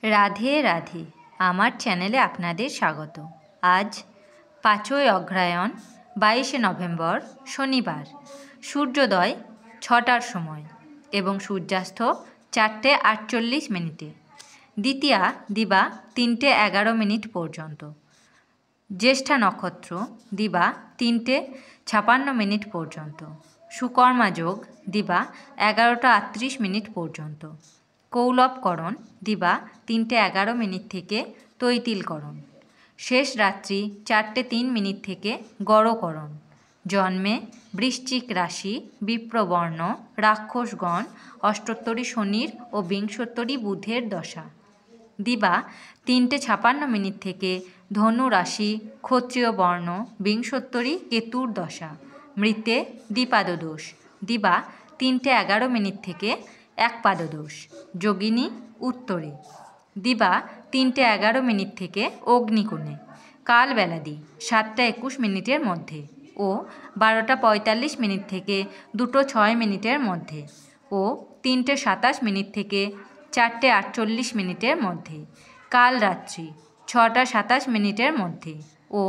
রাধে রাধে, আমার চ্যানেলে আপনাদের স্বাগত। আজ 5ই অগ্রহায়ণ 22শে নভেম্বর শনিবার। সূর্যোদয় 6টার সময় এবং সূর্যাস্ত 4:48 দ্বিতীয়া দিবা 3:11 পর্যন্ত। জ্যেষ্ঠা নক্ষত্র দিবা 3:56 পর্যন্ত। সুকর্মা যোগ দিবা 11:38 পর্যন্ত। কৌলবকরণ দিবা 3:11 থেকে তৈতিলকরণ। শেষ রাত্রি 4:03 থেকে গড়করণ। জন্মে বৃশ্চিক রাশি, বিপ্রবর্ণ, রাক্ষসগণ, অষ্টোত্তরী শনির ও বিংশোত্তরী বুধের দশা। দিবা 3:56 থেকে ধনু রাশি, ক্ষত্রিয় বর্ণ, বিংশোত্তরী কেতুর দশা। মৃতে দ্বিপাদদোষ। দিবা 3:11 থেকে একপাদদোষ। যোগিনী উত্তরে। দিবা 3:11 থেকে অগ্নিকোণে। কাল বেলাদি 7:21 মধ্যে ও 12:45 থেকে 2:06 মধ্যে ও 3:27 থেকে 4:48 মধ্যে। কাল রাত্রি 6:27 মধ্যে ও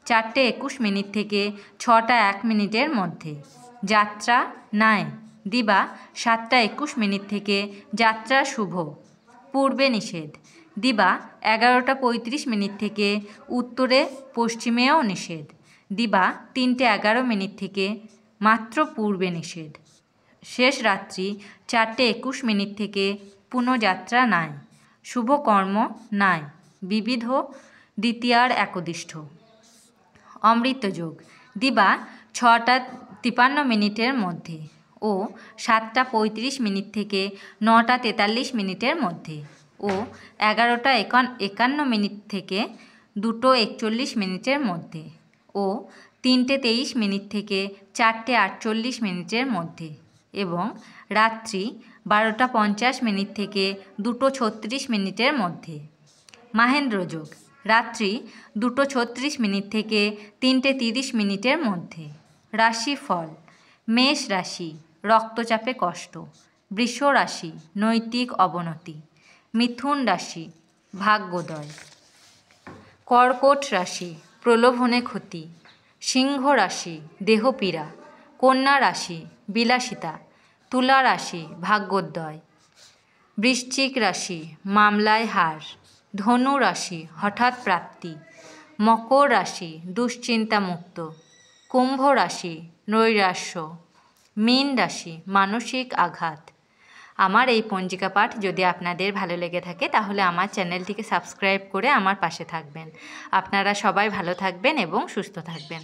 4:21 থেকে 6:01 মধ্যে। যাত্রা নাই। দিবা 7:21 থেকে যাত্রা শুভ। পূর্বে নিষেধ। দিবা 11:35 থেকে উত্তরে পশ্চিমেও নিষেধ। দিবা 3:11 থেকে মাত্র পূর্বে নিষেধ। শেষ রাত্রি 4:21 থেকে পুনঃযাত্রা নাই। শুভ কর্ম নাই। বিবিধ দ্বিতীয়ার একদিষ্ঠ। অমৃত যোগ। দিবা 6:53 মধ্যে ও 7:35 থেকে 9:43 মধ্যে ও 11:51 থেকে 2:41 মধ্যে ও 3:23 থেকে 4:48 মধ্যে এবং রাত্রি 12:50 থেকে 2:36 মধ্যে। মাহেন্দ্র যোগ। রাত্রি 2:36 থেকে 3:30 মধ্যে। রাশিফল। মেষ রাশি, রক্তচাপে কষ্ট। বৃষ রাশি, নৈতিক অবনতি। মিথুন রাশি, ভাগ্যোদয়। কর্কট রাশি, প্রলোভনে ক্ষতি। সিংহ রাশি, দেহপীড়া। কন্যা রাশি, বিলাসিতা। তুলা রাশি, ভাগ্যোদয়। বৃশ্চিক রাশি, মামলায় হার। ধনু রাশি, হঠাৎ প্রাপ্তি। মকর রাশি, দুশ্চিন্তামুক্ত। কুম্ভ রাশি, নৈরাশ্য। মীন রাশি, মানসিক আঘাত। আমার এই পঞ্জিকা পাঠ যদি আপনাদের ভালো লেগে থাকে তাহলে আমার চ্যানেলটিকে সাবস্ক্রাইব করে আমার পাশে থাকবেন। আপনারা সবাই ভালো থাকবেন এবং সুস্থ থাকবেন।